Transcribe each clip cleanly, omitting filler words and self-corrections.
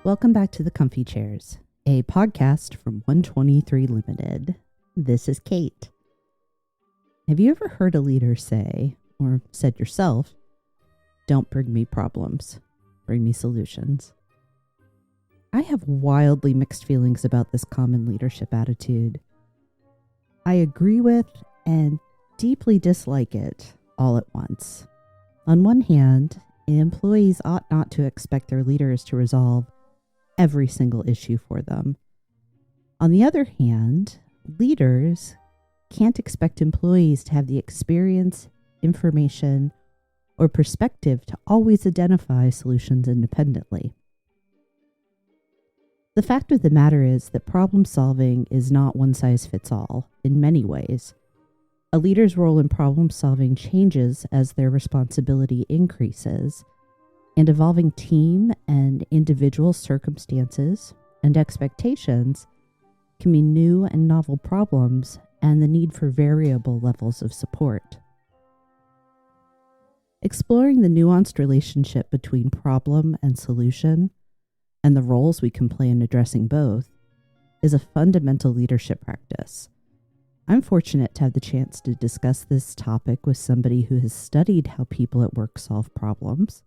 Welcome back to the Comfy Chairs, a podcast from 123 Limited. This is Kate. Have you ever heard a leader say, or said yourself, "Don't bring me problems, bring me solutions"? I have wildly mixed feelings about this common leadership attitude. I agree with and deeply dislike it all at once. On one hand, employees ought not to expect their leaders to resolve every single issue for them. On the other hand, leaders can't expect employees to have the experience, information, or perspective to always identify solutions independently. The fact of the matter is that problem solving is not one size fits all in many ways. A leader's role in problem solving changes as their responsibility increases, and evolving team and individual circumstances and expectations can mean new and novel problems and the need for variable levels of support. Exploring the nuanced relationship between problem and solution and the roles we can play in addressing both is a fundamental leadership practice. I'm fortunate to have the chance to discuss this topic with somebody who has studied how people at work solve problems,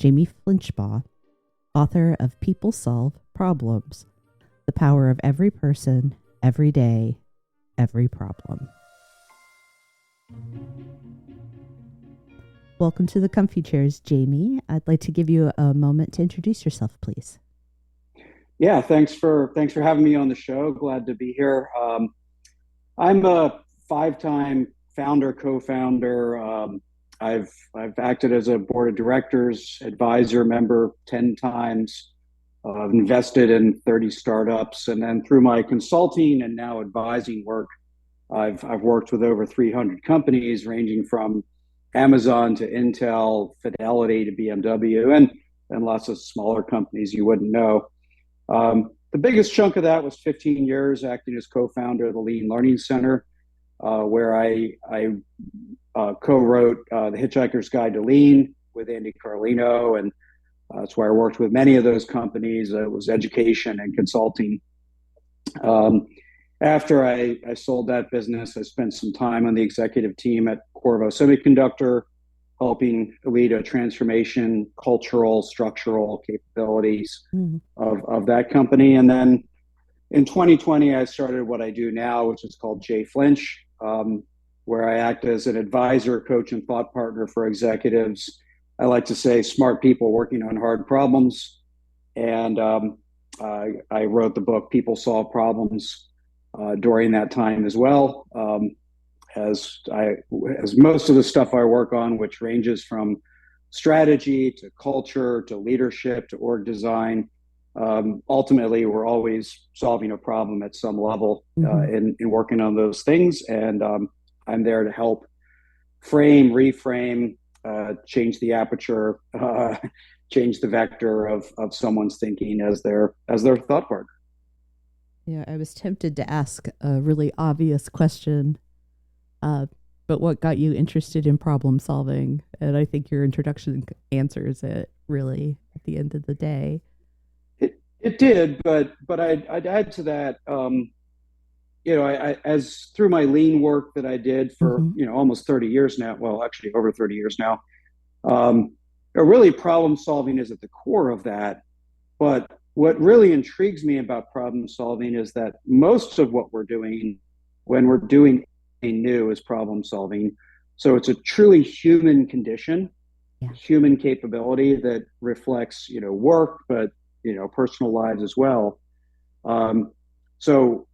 Jamie Flinchbaugh, author of People Solve Problems: The Power of Every Person, Every Day, Every Problem. Welcome to the Comfy Chairs, Jamie. I'd like to give you a moment to introduce yourself, please. Yeah, thanks for having me on the show. Glad to be here. I'm a 5-time founder, co-founder. I've acted as a board of directors, advisor member 10 times. I've invested in 30 startups, and then through my consulting and now advising work, I've worked with over 300 companies, ranging from Amazon to Intel, Fidelity to BMW, and lots of smaller companies you wouldn't know. The biggest chunk of that was 15 years acting as co-founder of the Lean Learning Center, where I co-wrote The Hitchhiker's Guide to Lean with Andy Carlino, and that's where I worked with many of those companies. It was education and consulting. After I sold that business, I spent some time on the executive team at Qorvo Semiconductor, helping lead a transformation, cultural, structural capabilities of that company. And then in 2020, I started what I do now, which is called J Flinch, where I act as an advisor, coach, and thought partner for executives. I like to say smart people working on hard problems. And I wrote the book People Solve Problems during that time as well. As most of the stuff I work on, which ranges from strategy to culture to leadership to org design, ultimately we're always solving a problem at some level in working on those things. And I'm there to help frame, reframe, change the aperture, change the vector of someone's thinking as their thought partner. Yeah, I was tempted to ask a really obvious question, but what got you interested in problem solving? And I think your introduction answers it really at the end of the day. It did, but I'd add to that. I as through my lean work that I did for almost 30 years now. Well, actually over 30 years now. Really, problem solving is at the core of that. But what really intrigues me about problem solving is that most of what we're doing when we're doing new is problem solving. So it's a truly human condition, human capability that reflects, work, but, personal lives as well. So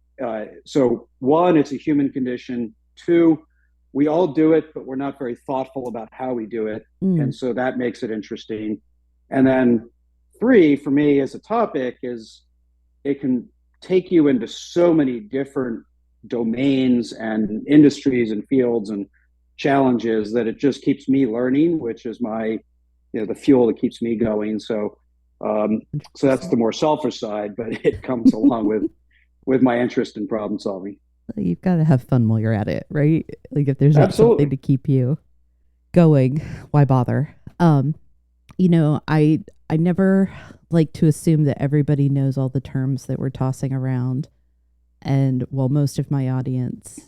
one, it's a human condition. Two, we all do it, but we're not very thoughtful about how we do it. And so that makes it interesting. And then three, for me as a topic, is it can take you into so many different domains and industries and fields and challenges that it just keeps me learning, which is my, the fuel that keeps me going. So that's the more selfish side, but it comes along with my interest in problem solving. You've got to have fun while you're at it, right? Like if there's not something to keep you going, why bother? I never like to assume that everybody knows all the terms that we're tossing around. And while most of my audience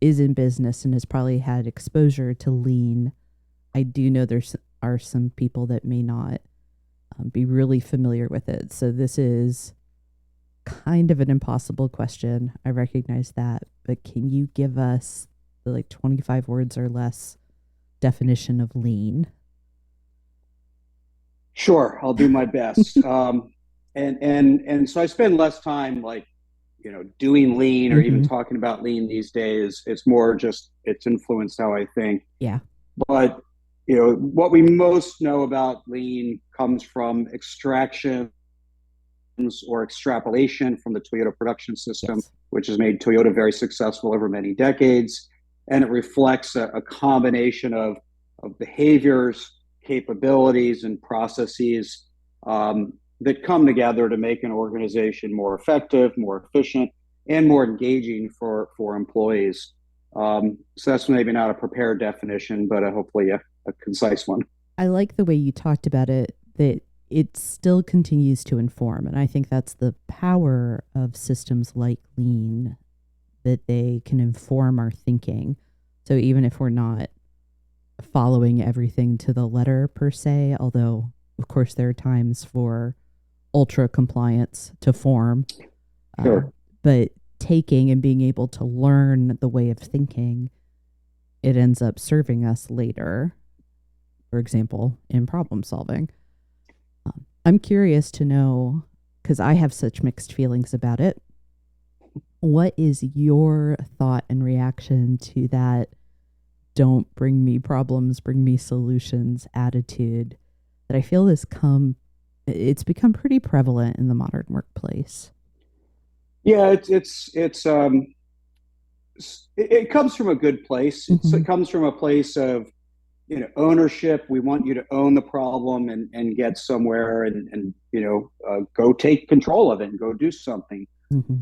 is in business and has probably had exposure to lean, I do know there are some people that may not be really familiar with it. So this is kind of an impossible question. I recognize that, but can you give us the like 25 words or less definition of lean? Sure, I'll do my best. And so I spend less time like, doing lean or even talking about lean these days. It's more just it's influenced how I think. Yeah. But what we most know about lean comes from extractions or extrapolation from the Toyota production system, Yes. which has made Toyota very successful over many decades. And it reflects a combination of behaviors, capabilities, and processes that come together to make an organization more effective, more efficient, and more engaging for employees. So that's maybe not a prepared definition, but hopefully a concise one. I like the way you talked about it, that it still continues to inform. And I think that's the power of systems like lean, that they can inform our thinking. So even if we're not following everything to the letter per se, although of course there are times for ultra compliance to form, Sure. But taking and being able to learn the way of thinking, it ends up serving us later, for example, in problem solving. I'm curious to know, because I have such mixed feelings about it, what is your thought and reaction to that don't bring me problems, bring me solutions attitude that I feel it's become pretty prevalent in the modern workplace? Yeah, it comes from a good place. It comes from a place of ownership. We want you to own the problem and get somewhere and go take control of it and go do something.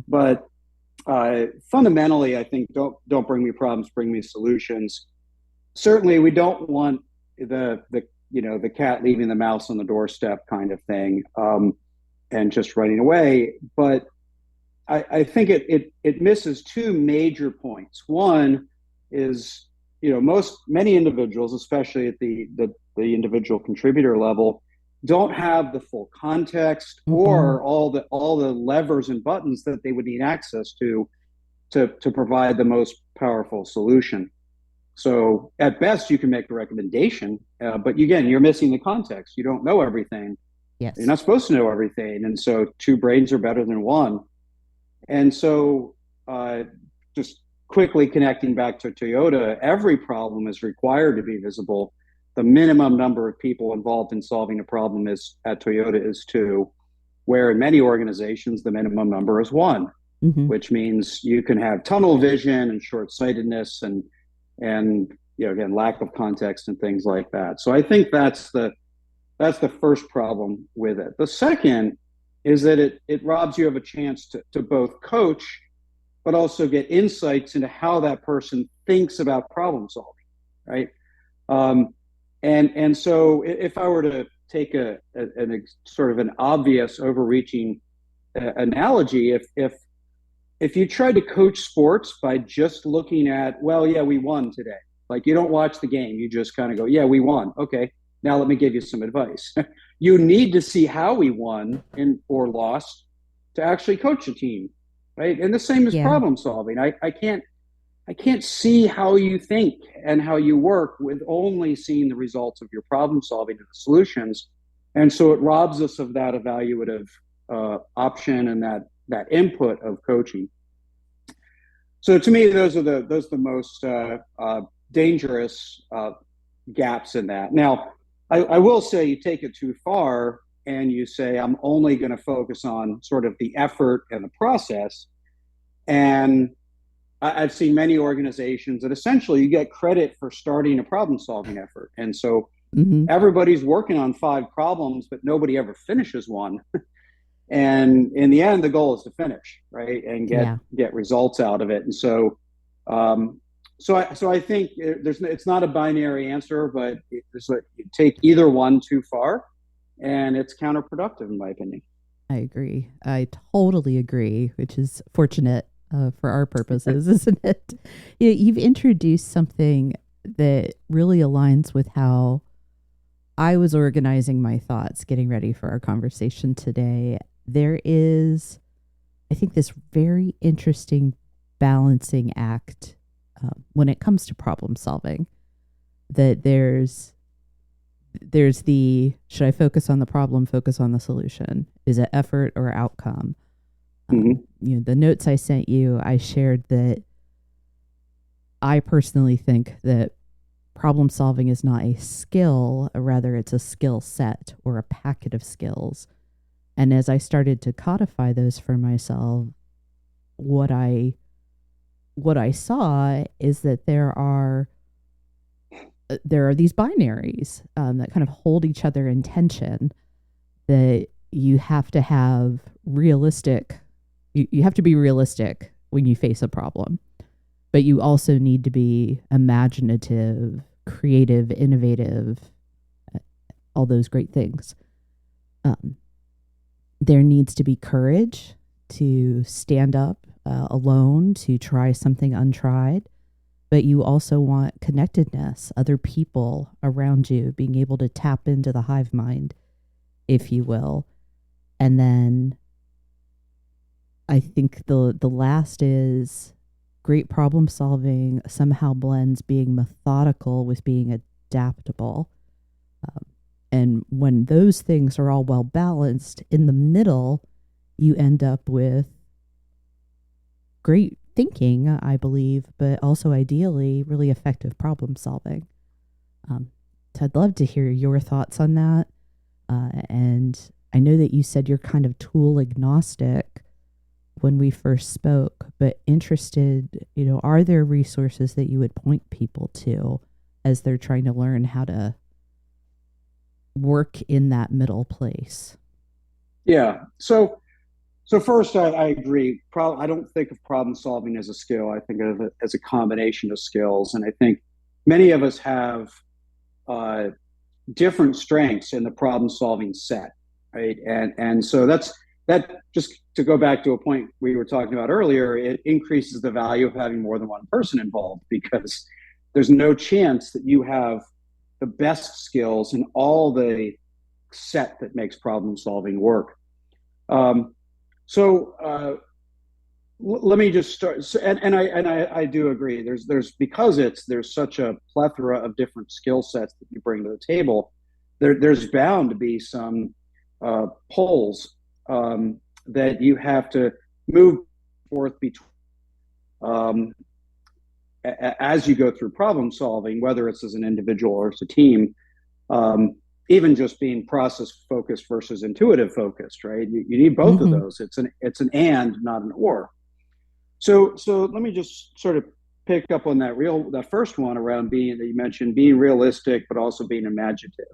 But fundamentally, I think don't bring me problems, bring me solutions. Certainly, we don't want the cat leaving the mouse on the doorstep kind of thing, and just running away. But I think it misses two major points. One is, many individuals, especially at the individual contributor level, don't have the full context or all the levers and buttons that they would need access to provide the most powerful solution. So at best, you can make a recommendation, but again, you're missing the context. You don't know everything. Yes. You're not supposed to know everything, and so two brains are better than one. And so, just quickly connecting back to Toyota, every problem is required to be visible. The minimum number of people involved in solving a problem at Toyota is 2, where in many organizations, the minimum number is 1, which means you can have tunnel vision and short-sightedness and again, lack of context and things like that. So I think that's the first problem with it. The second is that it robs you of a chance to both coach, but also get insights into how that person thinks about problem solving, right? And so if I were to take a sort of an obvious overreaching analogy, if you tried to coach sports by just looking at, well, yeah, we won today. Like you don't watch the game, you just kind of go, yeah, we won. Okay, now let me give you some advice. You need to see how we won or lost to actually coach a team, right? And the same as problem solving. I can't see how you think and how you work with only seeing the results of your problem solving and the solutions. And so it robs us of that evaluative option and that input of coaching. So to me, those are the most dangerous gaps in that. Now, I will say you take it too far and you say, I'm only going to focus on sort of the effort and the process. And I've seen many organizations that essentially you get credit for starting a problem solving effort. And so everybody's working on 5 problems, but nobody ever finishes one. And in the end, the goal is to finish, right, and get results out of it. And so, so I think it's not a binary answer, but you take either one too far, and it's counterproductive in my opinion. I agree. I totally agree, which is fortunate for our purposes, isn't it? You've introduced something that really aligns with how I was organizing my thoughts getting ready for our conversation today. There is, I think, this very interesting balancing act when it comes to problem solving. That there's the, should I focus on the problem, focus on the solution? Is it effort or outcome? The notes I sent you, I shared that I personally think that problem solving is not a skill, or rather it's a skill set or a packet of skills. And as I started to codify those for myself, what I saw is that there are these binaries that kind of hold each other in tension, that you have to have realistic, you have to be realistic when you face a problem, but you also need to be imaginative, creative, innovative, all those great things. There needs to be courage to stand up alone, to try something untried. But you also want connectedness, other people around you, being able to tap into the hive mind, if you will. And then I think the last is great problem solving somehow blends being methodical with being adaptable. And when those things are all well balanced, in the middle, you end up with great thinking, I believe, but also ideally really effective problem solving. So I'd love to hear your thoughts on that. And I know that you said you're kind of tool agnostic when we first spoke, but interested, are there resources that you would point people to as they're trying to learn how to work in that middle place? Yeah. So first, I agree. I don't think of problem solving as a skill. I think of it as a combination of skills, and I think many of us have different strengths in the problem solving set, right? And so that. Just to go back to a point we were talking about earlier, it increases the value of having more than one person involved, because there's no chance that you have the best skills in all the set that makes problem solving work. Let me just start. And I do agree. There's because there's such a plethora of different skill sets that you bring to the table. There's bound to be some poles that you have to move forth between as you go through problem solving, whether it's as an individual or as a team. Even just being process focused versus intuitive focused, right? You need both of those. It's an and, not an or. So let me just sort of pick up on that first one around that you mentioned, being realistic, but also being imaginative.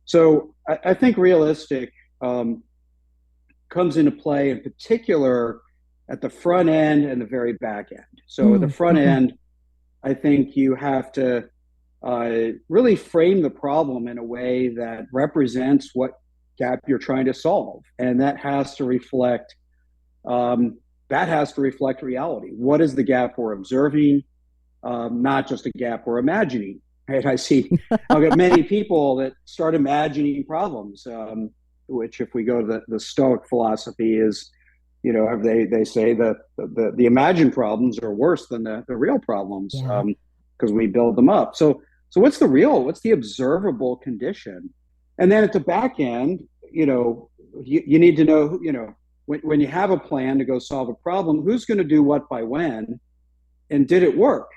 So I think realistic comes into play in particular at the front end and the very back end. So at the front end, I think you have to really frame the problem in a way that represents what gap you're trying to solve, and that has to reflect reality. What is the gap we're observing? Not just a gap we're imagining. Right? I've got many people that start imagining problems, which, if we go to the Stoic philosophy, is, they say that the imagined problems are worse than the real problems, because we build them up. So what's the observable condition? And then at the back end, you need to know, when you have a plan to go solve a problem, who's going to do what by when, and did it work,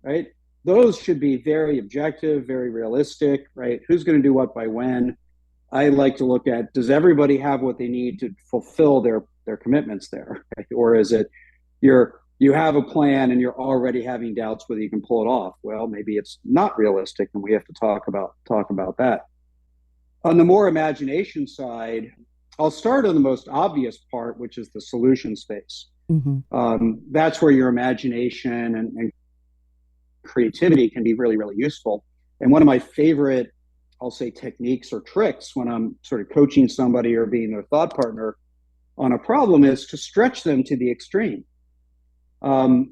right? Those should be very objective, very realistic, right? Who's going to do what by when? I like to look at, does everybody have what they need to fulfill their commitments there? Right? Or is it you have a plan and you're already having doubts whether you can pull it off? Well, maybe it's not realistic, and we have to talk about that. On the more imagination side, I'll start on the most obvious part, which is the solution space. That's where your imagination and creativity can be really, really useful. And one of my favorite I'll say techniques or tricks when I'm sort of coaching somebody or being their thought partner on a problem is to stretch them to the extreme. And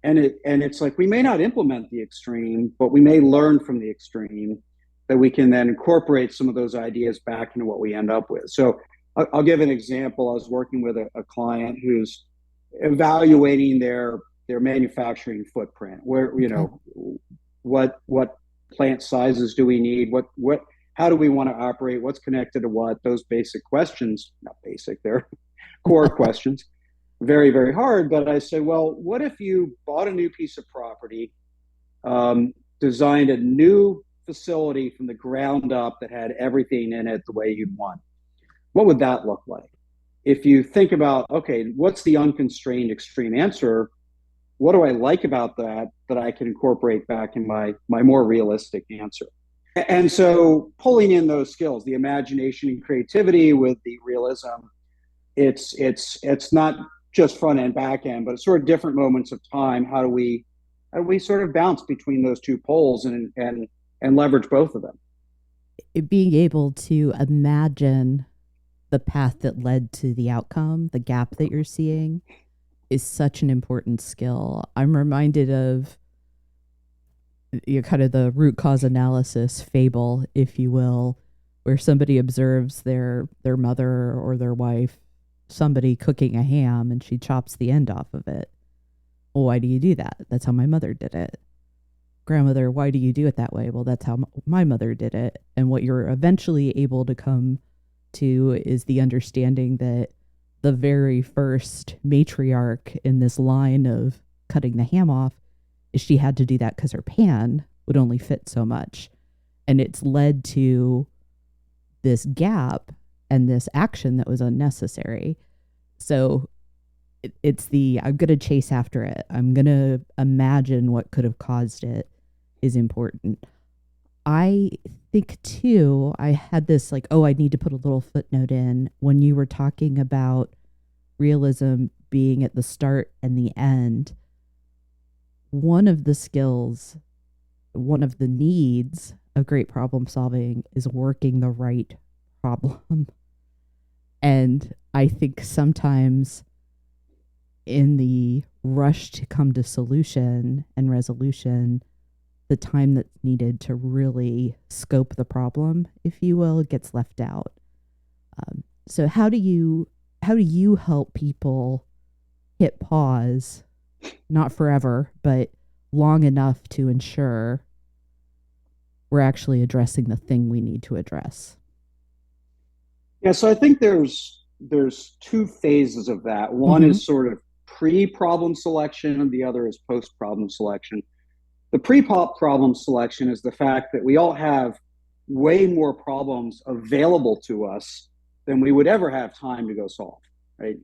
it's like we may not implement the extreme, but we may learn from the extreme that we can then incorporate some of those ideas back into what we end up with. So I'll give an example. I was working with a client who's evaluating their manufacturing footprint. Where, you know, what plant sizes do we need? What how do we want to operate? What's connected to what? Those basic questions, not basic, they're core questions. Very, very hard. But I say, well, what if you bought a new piece of property, designed a new facility from the ground up that had everything in it the way you'd want? What would that look like? If you think about, okay, what's the unconstrained extreme answer? What do I like about that I can incorporate back in my more realistic answer? And so pulling in those skills, the imagination and creativity with the realism, it's not just front end, back end, but it's sort of different moments of time. How do we sort of bounce between those two poles and leverage both of them? Being able to imagine the path that led to the outcome, the gap that you're seeing, is such an important skill. I'm reminded of kind of the root cause analysis fable, if you will, where somebody observes their mother or their wife, somebody cooking a ham, and she chops the end off of it. Well, why do you do that? That's how my mother did it. Grandmother, why do you do it that way? Well, that's how my mother did it. And what you're eventually able to come to is the understanding that the very first matriarch in this line of cutting the ham off, is she had to do that because her pan would only fit so much. And it's led to this gap and this action that was unnecessary. So it's I'm going to chase after it. I'm going to imagine what could have caused it is important. I think too, I had this like, I need to put a little footnote in when you were talking about realism being at the start and the end. One of the skills, one of the needs of great problem solving is working the right problem. And I think sometimes in the rush to come to solution and resolution, the time that's needed to really scope the problem, if you will, gets left out. So how do you help people hit pause, not forever, but long enough to ensure we're actually addressing the thing we need to address? Yeah, so I think there's two phases of that. One is sort of pre-problem selection, and the other is post-problem selection. The pre-problem selection is the fact that we all have way more problems available to us than we would ever have time to go solve, right?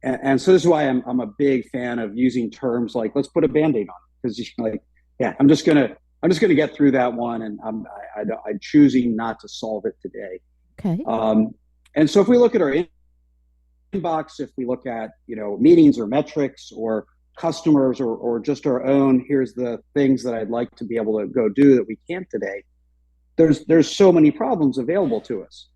And so this is why I'm a big fan of using terms like let's put a Band-Aid on, because like, yeah, I'm just gonna get through that one, and I'm choosing not to solve it today. Okay. And so if we look at our inbox, if we look at meetings or metrics or customers or just our own, here's the things that I'd like to be able to go do that we can't today. There's so many problems available to us.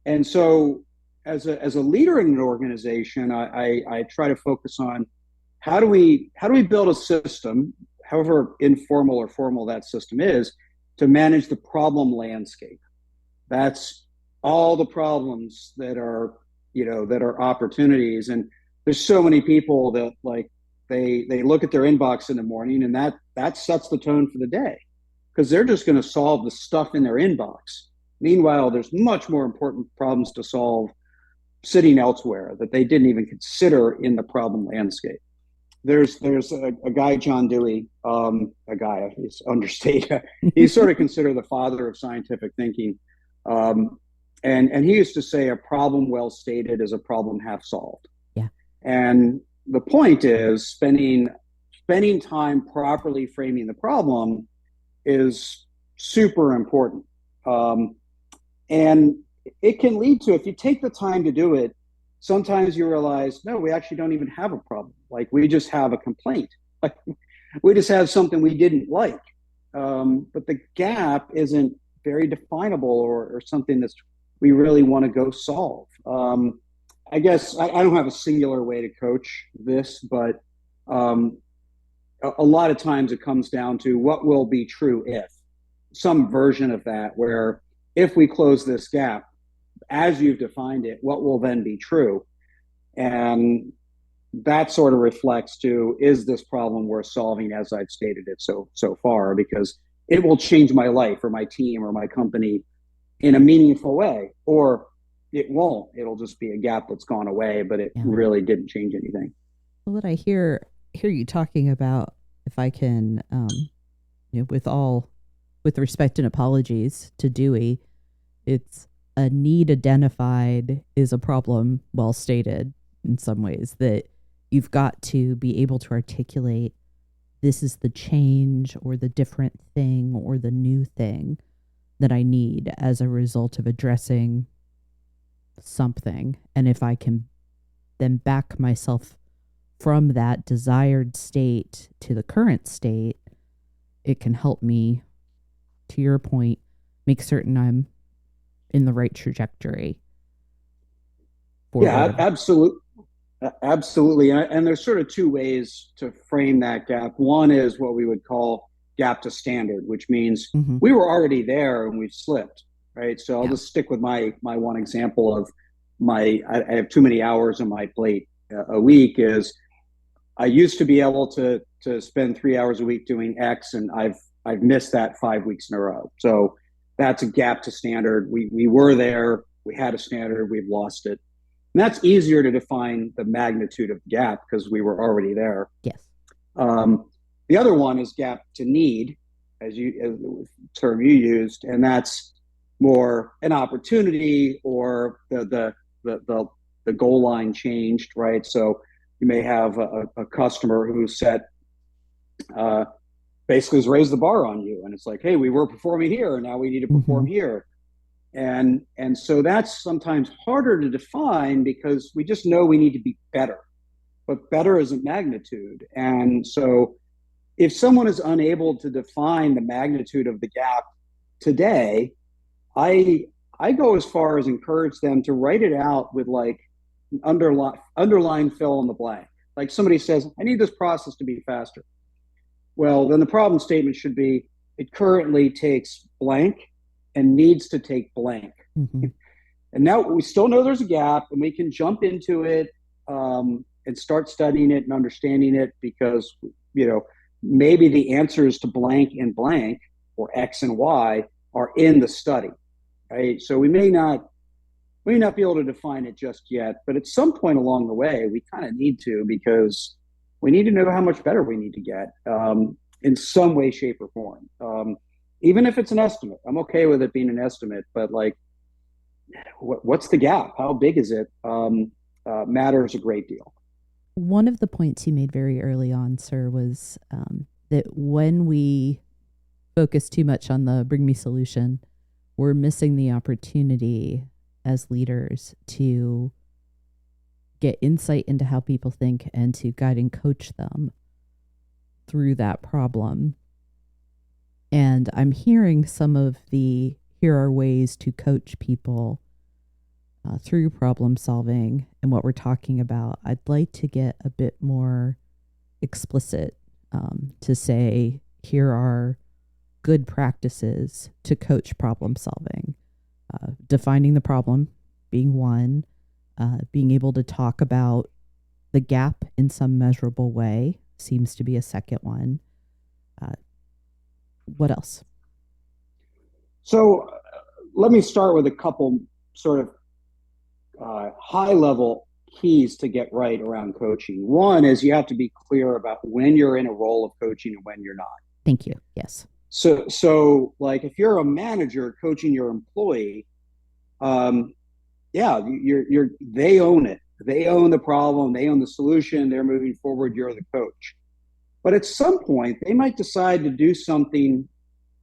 And so as a leader in an organization, I try to focus on how do we build a system, however informal or formal that system is, to manage the problem landscape. That's all the problems that are opportunities. And there's so many people that like they look at their inbox in the morning, and that sets the tone for the day, because they're just going to solve the stuff in their inbox. Meanwhile, there's much more important problems to solve sitting elsewhere that they didn't even consider in the problem landscape. There's a guy, John Dewey, he's understated. He's sort of considered the father of scientific thinking. And he used to say a problem well stated is a problem half solved. Yeah. And the point is spending time properly framing the problem is super important. And it can lead to, if you take the time to do it, sometimes you realize, no, we actually don't even have a problem. Like we just have a complaint. Like we just have something we didn't like. but the gap isn't very definable or something that we really want to go solve. I guess I don't have a singular way to coach this, but um, a lot of times it comes down to what will be true if some version of that, where if we close this gap as you've defined it, what will then be true? And that sort of reflects to, is this problem worth solving as I've stated it so far? Because it will change my life or my team or my company in a meaningful way, or it won't. It'll just be a gap that's gone away, but it really didn't change anything. Well, what I hear you talking about, if I can, with respect and apologies to Dewey, it's a need identified is a problem well stated in some ways, that you've got to be able to articulate this is the change or the different thing or the new thing that I need as a result of addressing something. And if I can then back myself from that desired state to the current state, it can help me, to your point, make certain I'm in the right trajectory. Yeah, absolutely. Absolutely. And there's sort of two ways to frame that gap. One is what we would call gap to standard, which means we were already there and we've slipped, right? So I'll just stick with my one example of I have too many hours on my plate a week. Is I used to be able to spend 3 hours a week doing X, and I've missed that 5 weeks in a row. So that's a gap to standard. We were there, we had a standard, we've lost it. And that's easier to define the magnitude of the gap because we were already there. Yes. The other one is gap to need, as the term you used, and that's more an opportunity or the goal line changed, right? So you may have a customer who set basically has raised the bar on you, and it's like, hey, we were performing here, and now we need to perform here. And so that's sometimes harder to define because we just know we need to be better, but better isn't magnitude. And so if someone is unable to define the magnitude of the gap today, I go as far as encourage them to write it out with like underline fill in the blank. Like somebody says, I need this process to be faster. Well, then the problem statement should be, it currently takes blank and needs to take blank. And now we still know there's a gap, and we can jump into it and start studying it and understanding it, because maybe the answers to blank and blank, or X and Y, are in the study, right? So we may not be able to define it just yet, but at some point along the way, we kind of need to, because we need to know how much better we need to get in some way, shape, or form. Even if it's an estimate, I'm okay with it being an estimate, but like, what's the gap? How big is it? Matters a great deal. One of the points you made very early on, sir, was that when we focus too much on the bring me solution, we're missing the opportunity as leaders to get insight into how people think and to guide and coach them through that problem. And I'm hearing some of here are ways to coach people through problem solving and what we're talking about. I'd like to get a bit more explicit to say, here are good practices to coach problem solving. Defining the problem being one, being able to talk about the gap in some measurable way seems to be a second one. What else? So let me start with a couple sort of high-level keys to get right around coaching. One is you have to be clear about when you're in a role of coaching and when you're not. Thank you. Yes. So like if you're a manager coaching your employee, they own it. They own the problem. They own the solution. They're moving forward. You're the coach. But at some point, they might decide to do something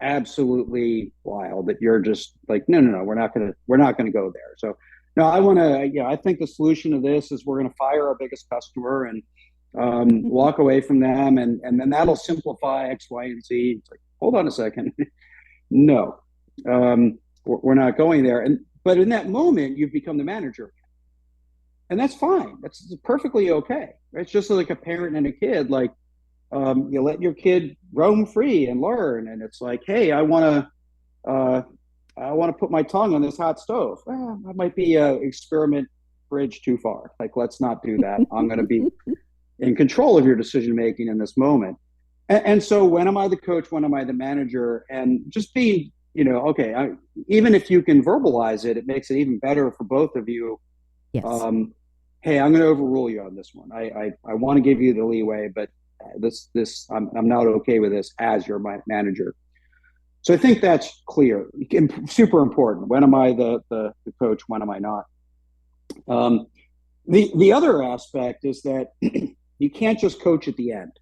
absolutely wild that you're just like, no, we're not gonna go there. So no, I think the solution to this is we're gonna fire our biggest customer and walk away from them, and then that'll simplify X, Y, and Z. It's like, hold on a second. No, we're not going there. But in that moment, you've become the manager, and that's fine. That's perfectly okay. It's just like a parent and a kid. Like you let your kid roam free and learn, and it's like, hey, I want to put my tongue on this hot stove. Well, that might be a experiment bridge too far. Like, let's not do that. I'm going to be in control of your decision making in this moment. And so, when am I the coach? When am I the manager? And just being, okay, even if you can verbalize it, it makes it even better for both of you. Yes. Hey, I'm going to overrule you on this one. I want to give you the leeway, but I'm not okay with this as your manager. So I think that's clear, super important. When am I the coach? When am I not? The other aspect is that you can't just coach at the end.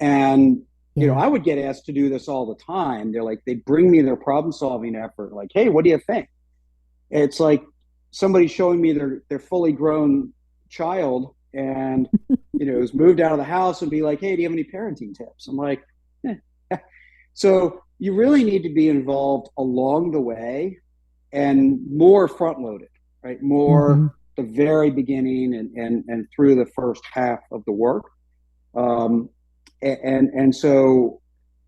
And I would get asked to do this all the time. They bring me their problem solving effort. Like, hey, what do you think? It's like somebody showing me their fully grown child and has moved out of the house and be like, hey, do you have any parenting tips? I'm like, So you really need to be involved along the way and more front loaded, right? More the very beginning and through the first half of the work. And so,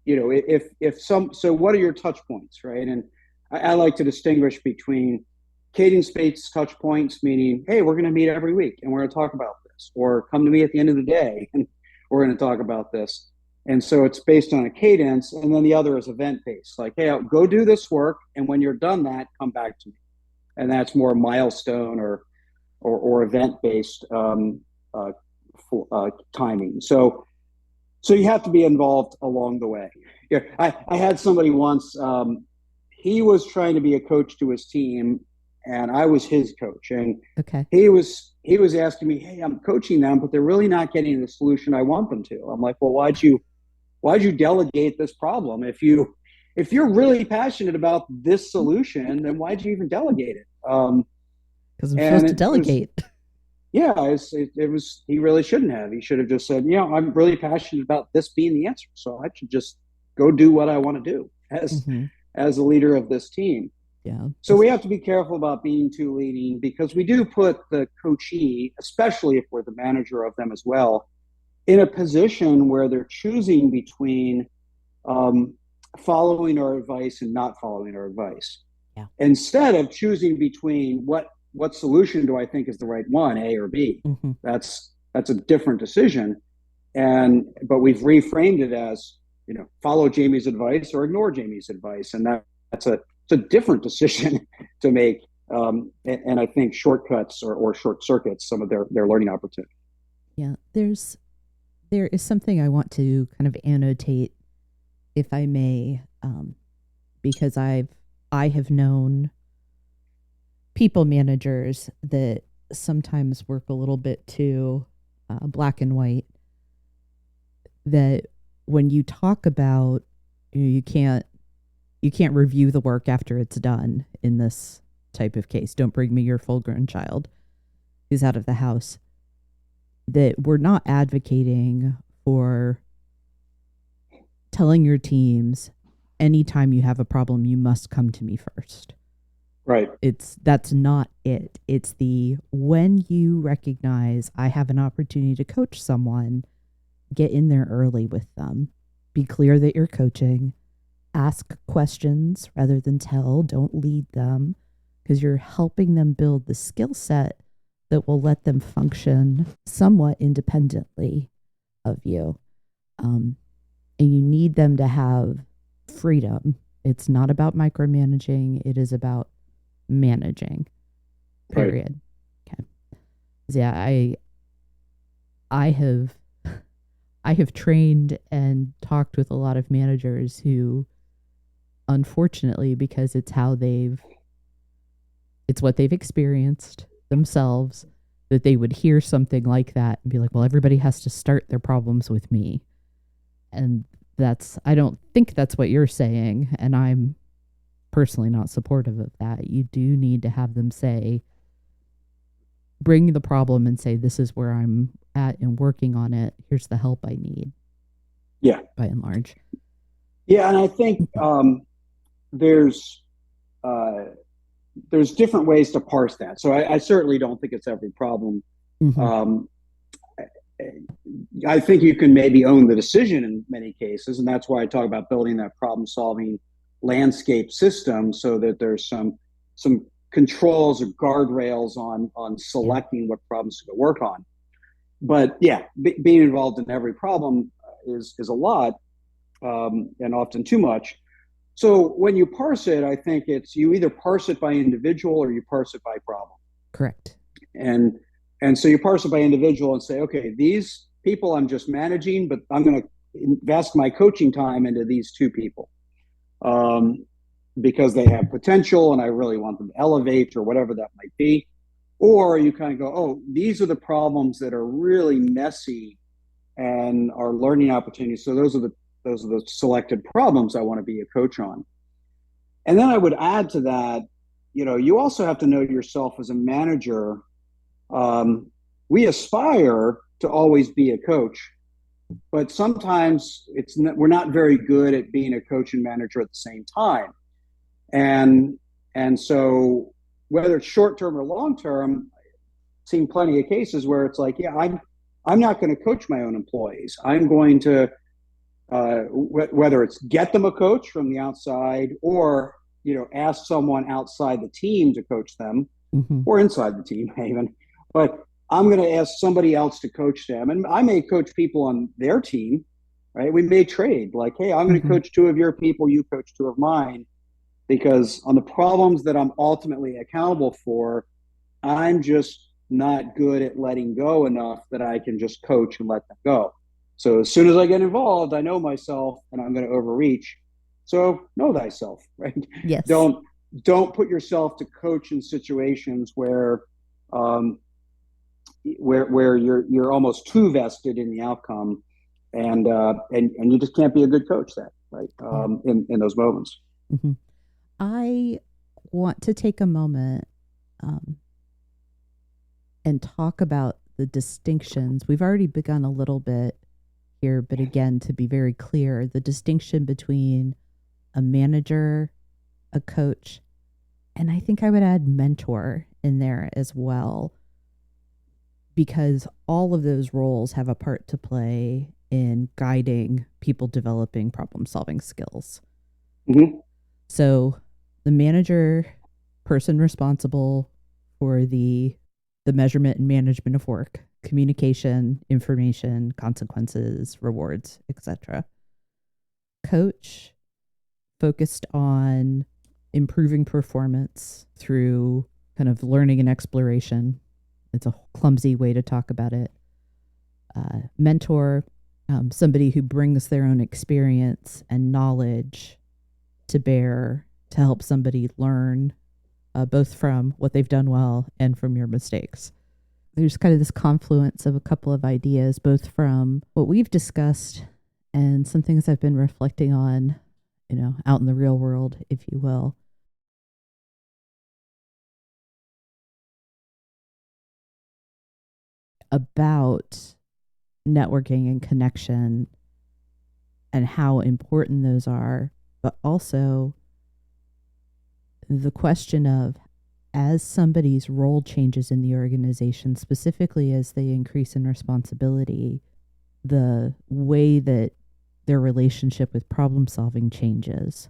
so what are your touch points, right? And I like to distinguish between cadence-based touch points, meaning, hey, we're going to meet every week and we're going to talk about this, or come to me at the end of the day and we're going to talk about this. And so it's based on a cadence, and then the other is event-based. Like, hey, I'll go do this work, and when you're done that, come back to me. And that's more milestone or event-based timing. So you have to be involved along the way. Yeah, I had somebody once. He was trying to be a coach to his team, and I was his coach. And he was asking me, hey, I'm coaching them, but they're really not getting the solution I want them to. I'm like, well, why'd you delegate this problem? If you're really passionate about this solution, then why'd you even delegate it? Because I'm supposed to delegate. It was, he really shouldn't have. He should have just said, I'm really passionate about this being the answer. So I should just go do what I want to do as a leader of this team. Yeah. So we have to be careful about being too leading, because we do put the coachee, especially if we're the manager of them as well, in a position where they're choosing between following our advice and not following our advice. Yeah. Instead of choosing between what solution do I think is the right one, A or B. That's a different decision. But we've reframed it as, follow Jamie's advice or ignore Jamie's advice. And that's a different decision to make. And I think shortcuts or short circuits some of their learning opportunity. Yeah. There is something I want to kind of annotate, if I may, because I have known people managers that sometimes work a little bit too black and white. That when you talk about, you can't review the work after it's done in this type of case. Don't bring me your full-grown child who's out of the house. That we're not advocating for telling your teams anytime you have a problem, you must come to me first. Right. That's not it. It's when you recognize I have an opportunity to coach someone, get in there early with them. Be clear that you're coaching. Ask questions rather than tell. Don't lead them, because you're helping them build the skill set that will let them function somewhat independently of you. And you need them to have freedom. It's not about micromanaging. It is about managing. Period. Right. Okay. Yeah, I have trained and talked with a lot of managers who, unfortunately, because it's what they've experienced themselves, that they would hear something like that and be like, well, everybody has to start their problems with me. And I don't think that's what you're saying. And I'm personally not supportive of that. You do need to have them bring the problem and say, this is where I'm at and working on it. Here's the help I need. Yeah. By and large. Yeah, and I think Mhm. there's uh, there's different ways to parse that. So I certainly don't think it's every problem. Mhm. Um, I think you can maybe own the decision in many cases, and that's why I talk about building that problem-solving landscape system so that there's some controls or guardrails on Yeah. selecting what problems to work on. But yeah, being involved in every problem is a lot, and often too much. So when you parse it, I think it's you either parse it by individual or you parse it by problem. Correct. And and so you parse it by individual and say, okay, these people I'm just managing, but I'm going to invest my coaching time into these two people, um, because they have potential and I really want them to elevate or whatever that might be. Or you kind of go, oh, these are the problems that are really messy and are learning opportunities. So those are the selected problems I want to be a coach on. And then I would add to that, you also have to know yourself as a manager. Um, we aspire to always be a coach, but sometimes we're not very good at being a coach and manager at the same time. And and so whether it's short term or long term, I've seen plenty of cases where it's like, yeah, I'm not going to coach my own employees. I'm going to whether it's get them a coach from the outside or ask someone outside the team to coach them Hmm. or inside the team even. But I'm going to ask somebody else to coach them, and I may coach people on their team. Right? We may trade like, hey, I'm going to Hmm. coach two of your people, you coach two of mine, because on the problems that I'm ultimately accountable for, I'm just not good at letting go enough that I can just coach and let them go. So as soon as I get involved, I know myself and I'm going to overreach. So know thyself, right? Yes. Don't don't put yourself to coach in situations um, where you're almost too vested in the outcome, and you just can't be a good coach then, right? Yeah. In those moments. Hmm. I want to take a moment um, and talk about the distinctions. We've already begun a little bit here, but again, to be very clear, the distinction between a manager, a coach, and I think I would add mentor in there as well, because all of those roles have a part to play in guiding people developing problem solving skills. Mm-hmm. So the manager, person responsible for the measurement and management of work, communication, information, consequences, rewards, etc. Coach focused on improving performance through kind of learning and exploration. It's a clumsy way to talk about it. Mentor, somebody who brings their own experience and knowledge to bear to help somebody learn, both from what they've done well and from your mistakes. There's kind of this confluence of a couple of ideas, both from what we've discussed and some things I've been reflecting on, out in the real world, if you will, about networking and connection and how important those are, but also the question of, as somebody's role changes in the organization, specifically as they increase in responsibility, the way that their relationship with problem solving changes.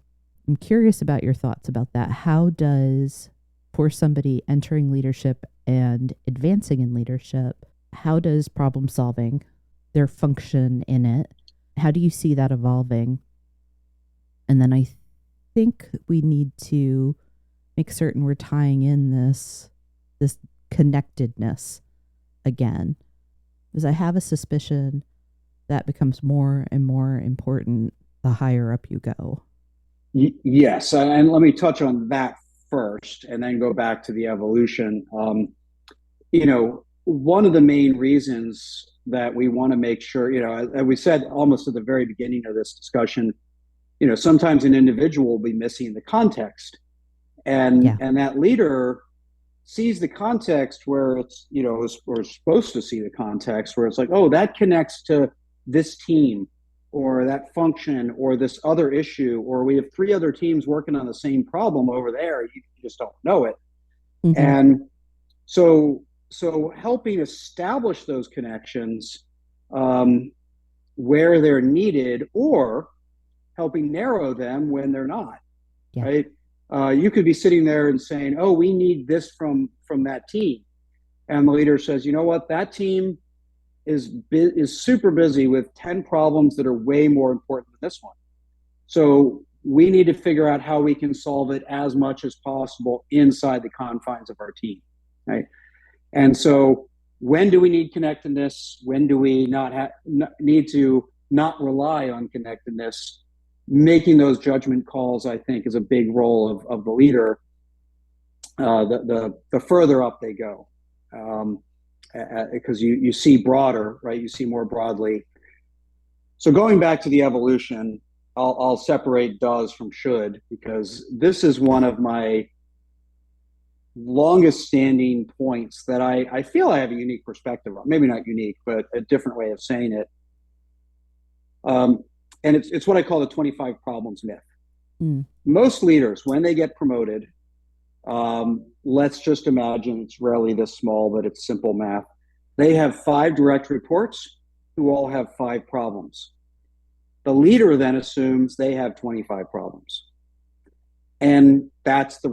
I'm curious about your thoughts about that. How does, for somebody entering leadership and advancing in leadership, how does problem solving, their function in it, how do you see that evolving? And then I think we need to make certain we're tying in this connectedness again, because I have a suspicion that becomes more and more important the higher up you go. Yes, and let me touch on that first, and then go back to the evolution. One of the main reasons that we want to make sure, as we said almost at the very beginning of this discussion, sometimes an individual will be missing the context, and Yeah. and that leader sees the context where it's, we're supposed to see the context where it's like, oh, that connects to this team, or that function or this other issue, or we have three other teams working on the same problem over there. You just don't know it. Mm-hmm. And so helping establish those connections where they're needed, or helping narrow them when they're not, right? You could be sitting there and saying, oh, we need this from that team. And the leader says, you know what, that team is super busy with 10 problems that are way more important than this one. So we need to figure out how we can solve it as much as possible inside the confines of our team, right? And so when do we need connectedness? When do we need to not rely on connectedness? Making those judgment calls, I think, is a big role of the leader. The further up they go, because you see broader, right? You see more broadly. So going back to the evolution, I'll separate does from should, because this is one of my longest standing points that I feel I have a unique perspective on. Maybe not unique, but a different way of saying it. And it's what I call the 25 problems myth. Most leaders, when they get promoted, let's just imagine it's rarely this small, but it's simple math. They have 5 direct reports who all have 5 problems. The leader then assumes they have 25 problems. And that's the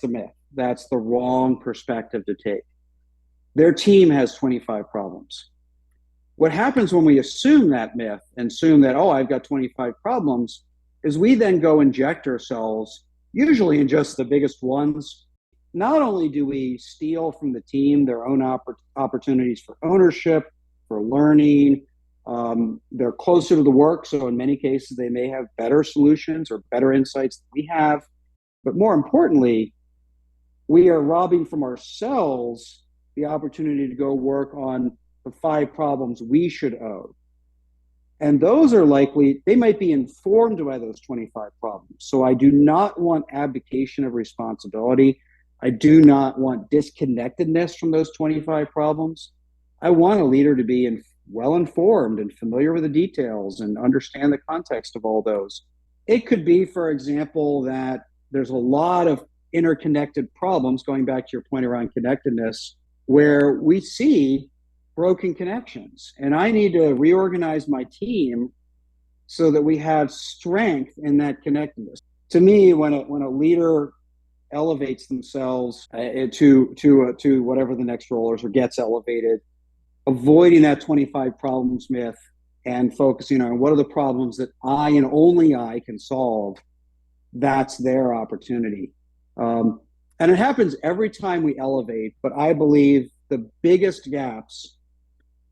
myth. That's the wrong perspective to take. Their team has 25 problems. What happens when we assume that myth and assume that, oh, I've got 25 problems, is we then go inject ourselves, usually in just the biggest ones. Not only do we steal from the team their own opportunities for ownership, for learning, they're closer to the work, so in many cases they may have better solutions or better insights than we have. But more importantly, we are robbing from ourselves the opportunity to go work on the 5 problems we should own. And those are likely, they might be informed by those 25 problems. So I do not want abdication of responsibility. I do not want disconnectedness from those 25 problems. I want a leader to be well-informed and familiar with the details and understand the context of all those. It could be, for example, that there's a lot of interconnected problems, going back to your point around connectedness, where we see broken connections. And I need to reorganize my team so that we have strength in that connectedness. To me, when a leader elevates themselves to whatever the next role is, or gets elevated, avoiding that 25 problems myth and focusing on what are the problems that I and only I can solve, that's their opportunity. And it happens every time we elevate, but I believe the biggest gaps,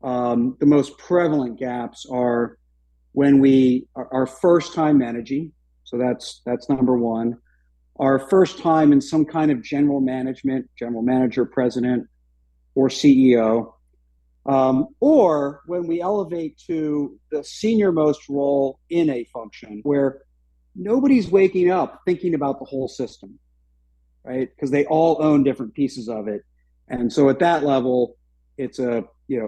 the most prevalent gaps, are when we are first time managing. So that's number one. Our first time in some kind of general management, general manager, president, or CEO, or when we elevate to the senior most role in a function where nobody's waking up thinking about the whole system, right? Because they all own different pieces of it. And so at that level, it's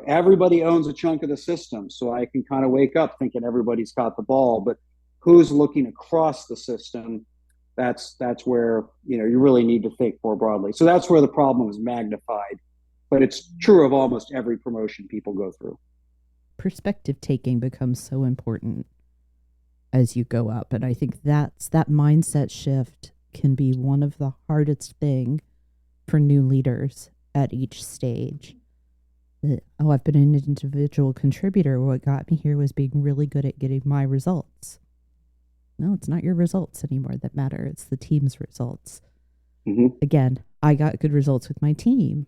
everybody owns a chunk of the system. So I can kind of wake up thinking everybody's got the ball, but who's looking across the system? That's where, you really need to think more broadly. So that's where the problem is magnified, but it's true of almost every promotion people go through. Perspective taking becomes so important as you go up. And I think that mindset shift can be one of the hardest thing for new leaders at each stage. I've been an individual contributor. What got me here was being really good at getting my results. No, it's not your results anymore that matter. It's the team's results. Mm-hmm. Again, I got good results with my team.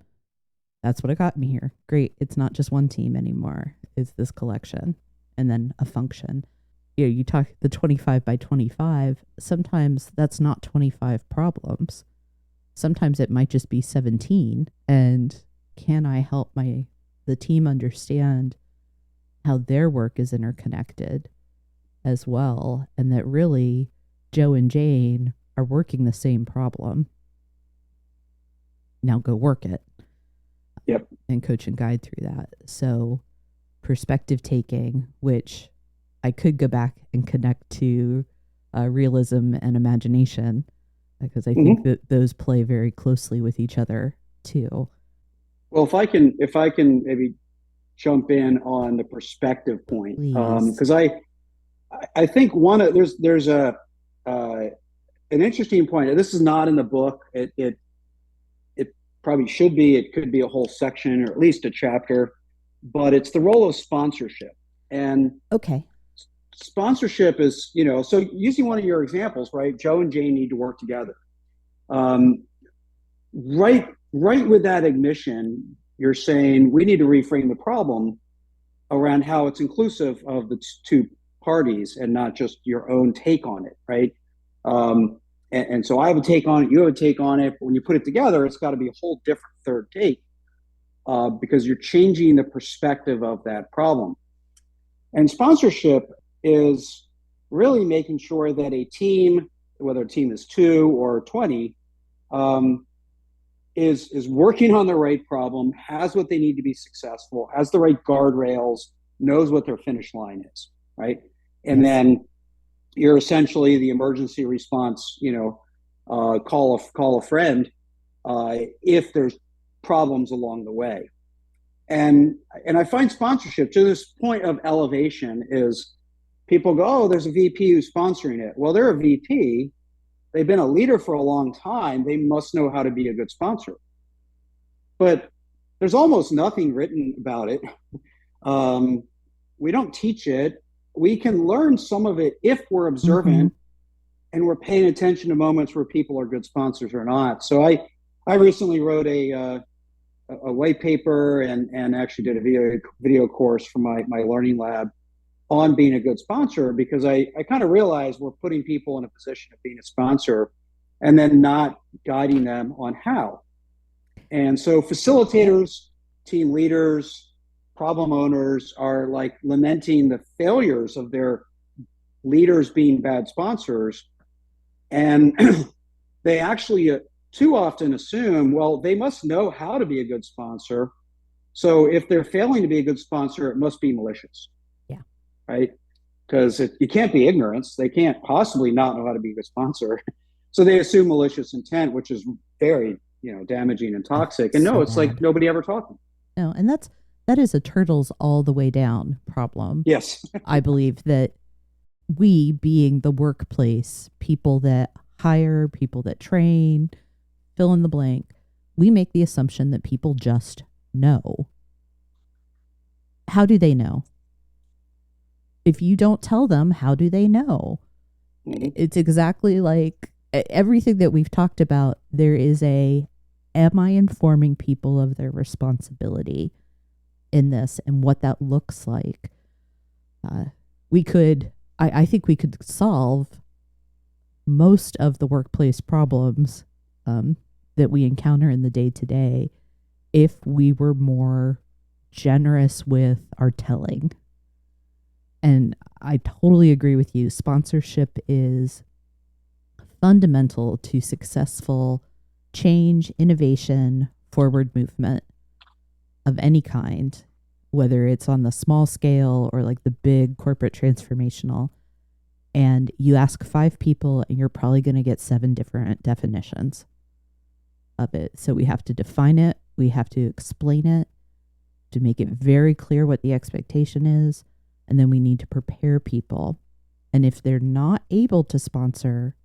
That's what got me here. Great. It's not just one team anymore. It's this collection and then a function. You talk the 25 by 25. Sometimes that's not 25 problems. Sometimes it might just be 17. And can I help the team understand how their work is interconnected as well, and that really Joe and Jane are working the same problem. Now go work it. Yep. And coach and guide through that. So perspective taking, which I could go back and connect to realism and imagination, because I think that those play very closely with each other too. Well, if I can maybe jump in on the perspective point, Please. because I think one of there's a an interesting point. This is not in the book. It probably should be. It could be a whole section or at least a chapter, but it's the role of sponsorship. And Okay. sponsorship is, so using one of your examples, right? Joe and Jane need to work together. Um, right with that ignition, you're saying we need to reframe the problem around how it's inclusive of the two parties and not just your own take on it, right? And so I have a take on it, you have a take on it. But when you put it together, it's got to be a whole different third take, because you're changing the perspective of that problem. And sponsorship is really making sure that a team, whether a team is 2 or 20, is working on the right problem, has what they need to be successful, has the right guardrails, knows what their finish line is, right? And Yes. then you're essentially the emergency response, call a friend if there's problems along the way. And I find sponsorship to this point of elevation is people go, oh, there's a VP who's sponsoring it. Well, they're a VP. They've been a leader for a long time. They must know how to be a good sponsor. But there's almost nothing written about it. We don't teach it. We can learn some of it if we're observant and we're paying attention to moments where people are good sponsors or not. So I recently wrote a white paper and actually did a video course for my learning lab on being a good sponsor, because I kind of realized we're putting people in a position of being a sponsor and then not guiding them on how. And so facilitators, team leaders, problem owners are like lamenting the failures of their leaders being bad sponsors. And they actually too often assume, well, they must know how to be a good sponsor. So if they're failing to be a good sponsor, it must be malicious. Yeah. Right? Because you can't be ignorance. They can't possibly not know how to be a good sponsor. So they assume malicious intent, which is very, damaging and toxic. And no, it's bad. like nobody ever taught them. No, and that is a turtles all the way down problem. Yes. I believe that we, being the workplace, people that hire, people that train, fill in the blank, we make the assumption that people just know. How do they know? If you don't tell them, how do they know? It's exactly like everything that we've talked about. There is am I informing people of their responsibility in this and what that looks like? I think we could solve most of the workplace problems that we encounter in the day to day if we were more generous with our telling. And I totally agree with you. Sponsorship is fundamental to successful change, innovation, forward movement of any kind, whether it's on the small scale or like the big corporate transformational. And you ask 5 people and you're probably going to get 7 different definitions of it. So we have to define it. We have to explain it to make it very clear what the expectation is. And then we need to prepare people. And if they're not able to sponsor,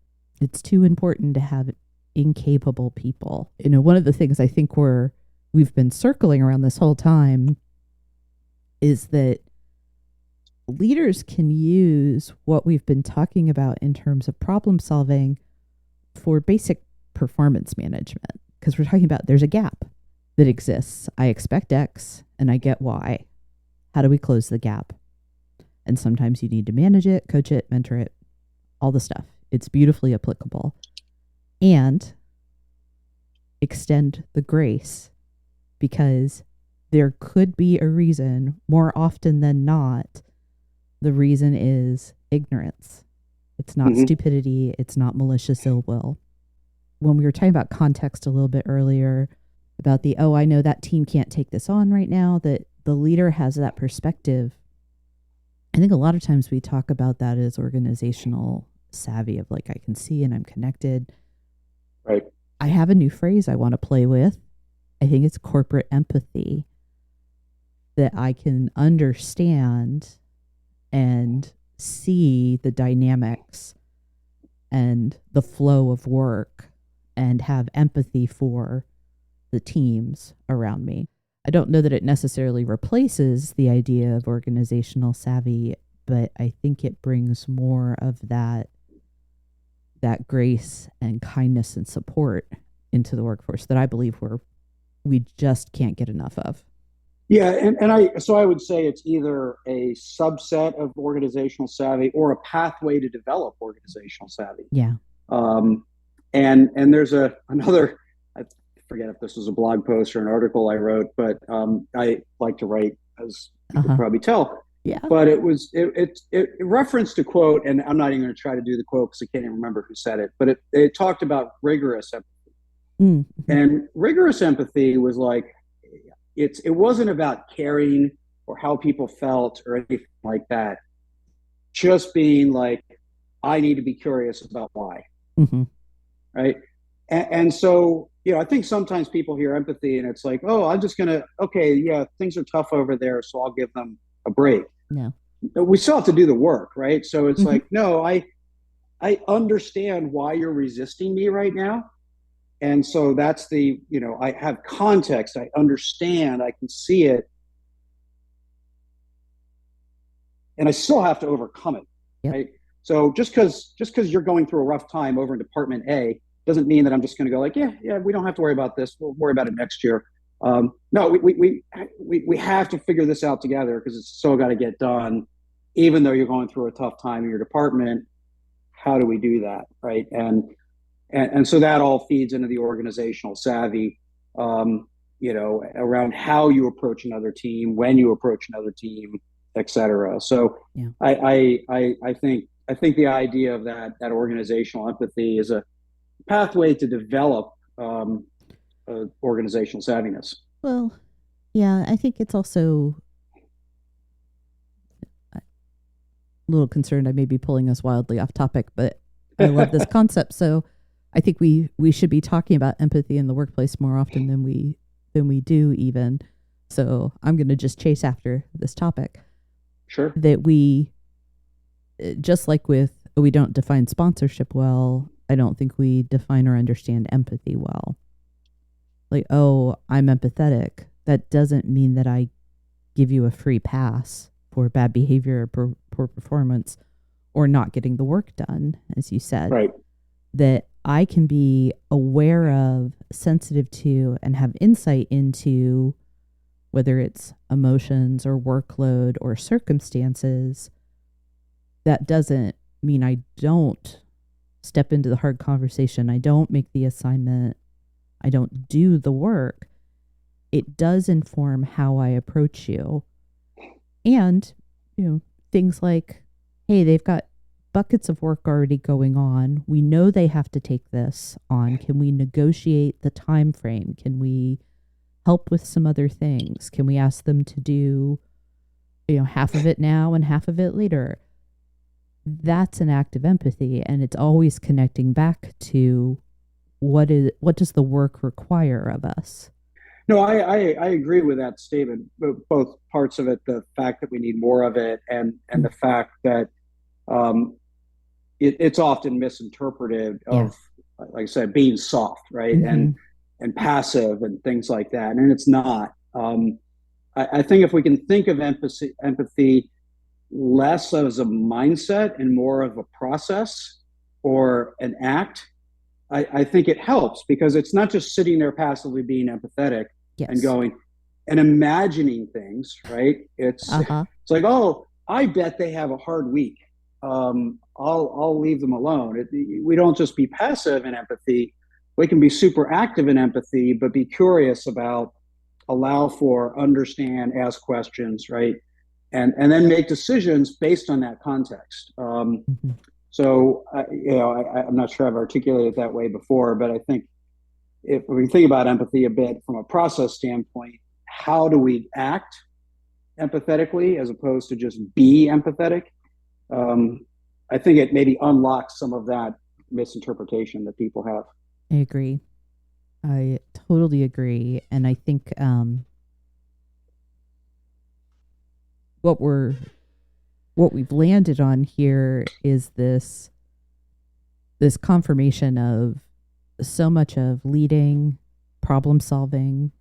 it's too important to have incapable people. One of the things I think we've been circling around this whole time is that leaders can use what we've been talking about in terms of problem solving for basic performance management. Because we're talking about there's a gap that exists. I expect X and I get Y. How do we close the gap? And sometimes you need to manage it, coach it, mentor it, all the stuff. It's beautifully applicable. And extend the grace, because there could be a reason, more often than not, the reason is ignorance. It's not stupidity. It's not malicious ill will. When we were talking about context a little bit earlier, about I know that team can't take this on right now, that the leader has that perspective. I think a lot of times we talk about that as organizational savvy of like, I can see and I'm connected. Right. I have a new phrase I want to play with. I think it's corporate empathy, that I can understand and see the dynamics and the flow of work and have empathy for the teams around me. I don't know that it necessarily replaces the idea of organizational savvy, but I think it brings more of that grace and kindness and support into the workforce that I believe we just can't get enough of. Yeah, and I would say it's either a subset of organizational savvy or a pathway to develop organizational savvy. Yeah. And there's another, I forget if this was a blog post or an article I wrote, but I like to write, as you can probably tell. Yeah. But it referenced a quote, and I'm not even going to try to do the quote because I can't even remember who said it, but it talked about rigorous empathy. Mm-hmm. And rigorous empathy was like, it wasn't about caring or how people felt or anything like that. Just being like, I need to be curious about why. Mm-hmm. Right. And so, I think sometimes people hear empathy and it's like, oh, I'm just going to, okay, yeah, things are tough over there, so I'll give them a break. No. We still have to do the work, right? So it's like, no, I understand why you're resisting me right now. And so that's I have context, I understand, I can see it. And I still have to overcome it. Yep. Right? So just because you're going through a rough time over in Department A doesn't mean that I'm just going to go like, yeah, we don't have to worry about this. We'll worry about it next year. No, we have to figure this out together because it's still got to get done. Even though you're going through a tough time in your department, how do we do that, right? And so that all feeds into the organizational savvy, around how you approach another team, when you approach another team, et cetera. So yeah. I think the idea of that organizational empathy is a pathway to develop organizational savviness. Well, yeah, I think it's also a little concerned I may be pulling us wildly off topic, but I love this concept. So I think we should be talking about empathy in the workplace more often than we do even. So I'm going to just chase after this topic. Sure. That we, just like with, we don't define sponsorship well, I don't think we define or understand empathy well. Like, oh, I'm empathetic. That doesn't mean that I give you a free pass for bad behavior or poor performance or not getting the work done, as you said. Right. That I can be aware of, sensitive to, and have insight into whether it's emotions or workload or circumstances. That doesn't mean I don't step into the hard conversation. I don't make the assignment. I don't do the work. It does inform how I approach you. And, things like, hey, they've got buckets of work already going on. We know they have to take this on. Can we negotiate the time frame? Can we help with some other things? Can we ask them to do, half of it now and half of it later? That's an act of empathy, and it's always connecting back to what does the work require of us? No, I agree with that statement, both parts of it, the fact that we need more of it and the fact that it's often misinterpreted of, like I said, being soft, right? Mm-hmm. And passive and things like that. And it's not. I think if we can think of empathy less as a mindset and more of a process or an act, I think it helps because it's not just sitting there passively being empathetic and going and imagining things, right? It's like, oh, I bet they have a hard week. I'll leave them alone. We don't just be passive in empathy. We can be super active in empathy, but be curious about, allow for, understand, ask questions, right? And then make decisions based on that context. So, I'm not sure I've articulated it that way before, but I think if we think about empathy a bit from a process standpoint, how do we act? empathetically as opposed to just be empathetic, um, I think it maybe unlocks some of that misinterpretation that people have. I agree. I totally agree. And I think what we've landed on here is this confirmation of so much of leading, problem solving.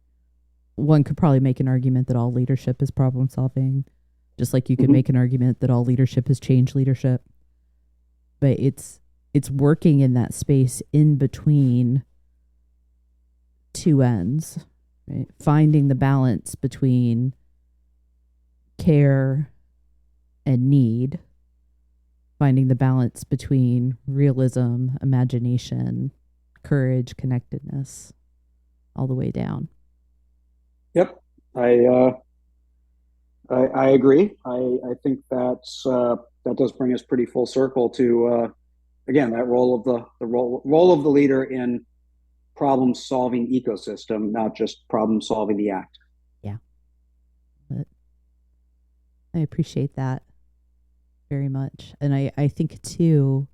One could probably make an argument that all leadership is problem solving, just like you could make an argument that all leadership is change leadership. But it's working in that space in between two ends, right? Finding the balance between care and need, finding the balance between realism, imagination, courage, connectedness, all the way down. Yep, I agree. I think that does bring us pretty full circle to again that role of the role of the leader in problem solving ecosystem, not just problem solving the act. Yeah, but I appreciate that very much, and I think too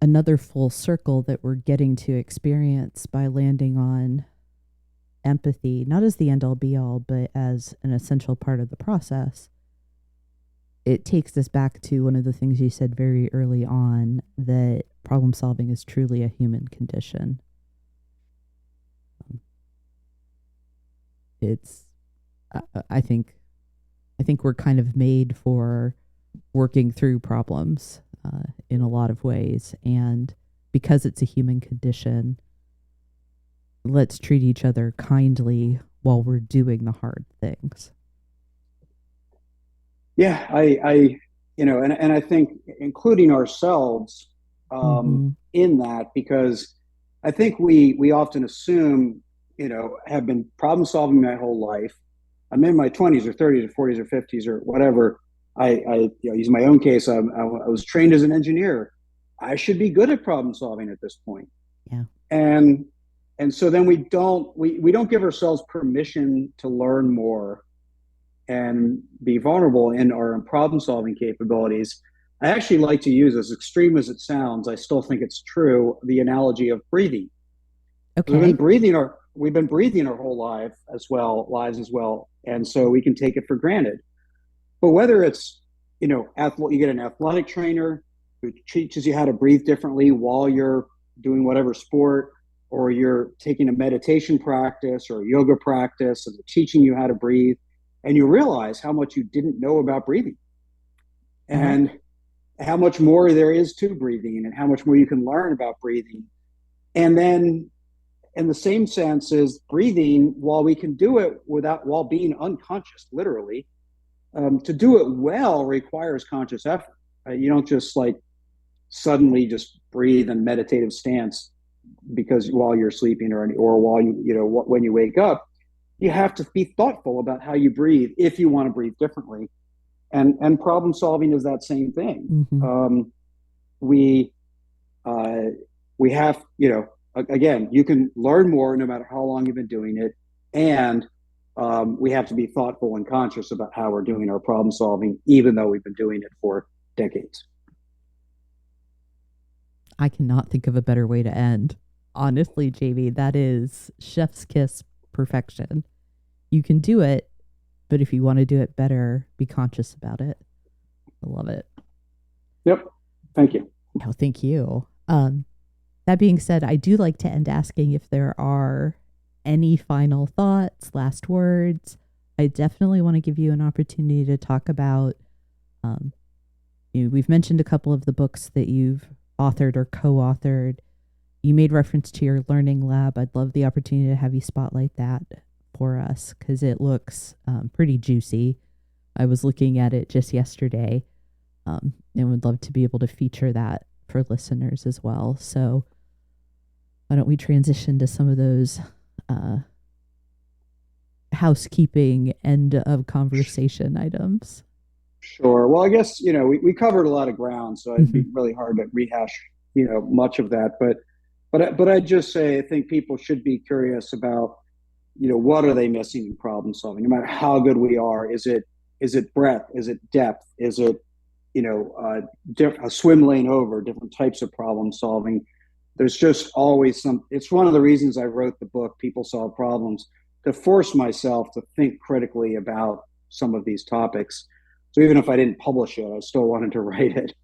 another full circle that we're getting to experience by landing on empathy, not as the end all be all, but as an essential part of the process. It takes us back to one of the things you said very early on, that problem solving is truly a human condition. It's, I think we're kind of made for working through problems in a lot of ways. And because it's a human condition, let's treat each other kindly while we're doing the hard things. Yeah, and I think including ourselves in that, because I think we often assume, have been problem solving my whole life. I'm in my 20s or 30s or 40s or 50s or whatever. I use my own case. I was trained as an engineer. I should be good at problem solving at this point. Yeah. And so then we don't give ourselves permission to learn more and be vulnerable in our problem solving capabilities. I actually like to use, as extreme as it sounds, I still think it's true, the analogy of breathing. Okay. We've been breathing our whole lives as well. And so we can take it for granted. But whether it's, you get an athletic trainer who teaches you how to breathe differently while you're doing whatever sport, or you're taking a meditation practice or a yoga practice and they're teaching you how to breathe, and you realize how much you didn't know about breathing and how much more there is to breathing and how much more you can learn about breathing. And then in the same sense as breathing, while we can do it while being unconscious, literally, to do it well requires conscious effort. You don't just suddenly just breathe in meditative stance because while you're sleeping or while when you wake up. You have to be thoughtful about how you breathe if you want to breathe differently. And problem solving is that same thing. We have, again, you can learn more no matter how long you've been doing it. And we have to be thoughtful and conscious about how we're doing our problem solving, even though we've been doing it for decades. I cannot think of a better way to end. Honestly, JV, that is chef's kiss perfection. You can do it, but if you want to do it better, be conscious about it. I love it. Yep. Thank you. No, thank you. That being said, I do like to end asking if there are any final thoughts, last words. I definitely want to give you an opportunity to talk about, we've mentioned a couple of the books that you've authored or co-authored. You made reference to your learning lab. I'd love the opportunity to have you spotlight that for us because it looks pretty juicy. I was looking at it just yesterday and would love to be able to feature that for listeners as well. So why don't we transition to some of those housekeeping end of conversation items? Sure. Well, I guess, we covered a lot of ground, so it'd be really hard to rehash, much of that. But I'd just say I think people should be curious about what are they missing in problem solving? No matter how good we are, is it breadth? Is it depth? Is it a swim lane over different types of problem solving? There's just always some. It's one of the reasons I wrote the book People Solve Problems, to force myself to think critically about some of these topics. So even if I didn't publish it, I still wanted to write it.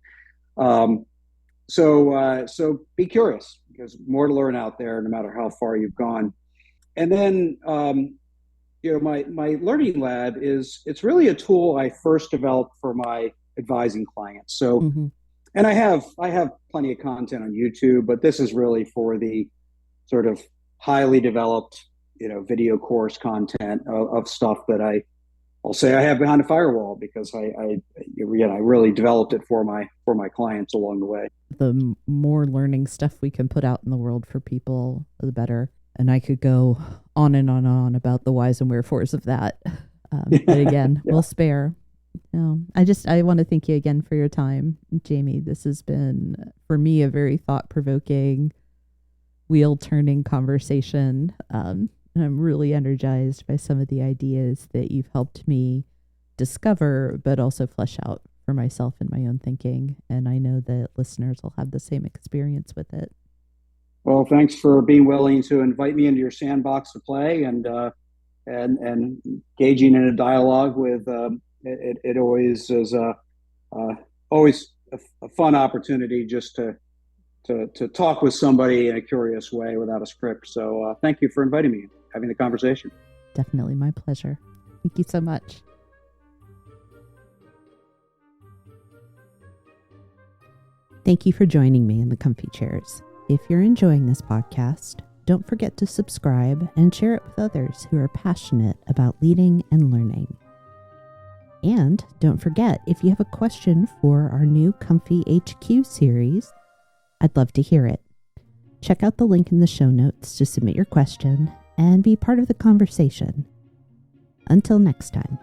So be curious, because more to learn out there, no matter how far you've gone. And then my Learning Lab it's really a tool I first developed for my advising clients. So, and I have plenty of content on YouTube, but this is really for the sort of highly developed, video course content of stuff that I'll say I have behind a firewall, because I really developed it for my clients along the way. The more learning stuff we can put out in the world for people, the better. And I could go on and on and on about the whys and wherefores of that. But again, we'll spare. I want to thank you again for your time, Jamie. This has been, for me, a very thought-provoking, wheel-turning conversation. And I'm really energized by some of the ideas that you've helped me discover, but also flesh out for myself in my own thinking. And I know that listeners will have the same experience with it. Well, thanks for being willing to invite me into your sandbox to play, and engaging in a dialogue with. It always is always a fun opportunity just to talk with somebody in a curious way without a script. So thank you for inviting me, having the conversation. Definitely my pleasure. Thank you so much. Thank you for joining me in the comfy chairs. If you're enjoying this podcast, don't forget to subscribe and share it with others who are passionate about leading and learning. And don't forget, if you have a question for our new Comfy HQ series, I'd love to hear it. Check out the link in the show notes to submit your question and be part of the conversation. Until next time.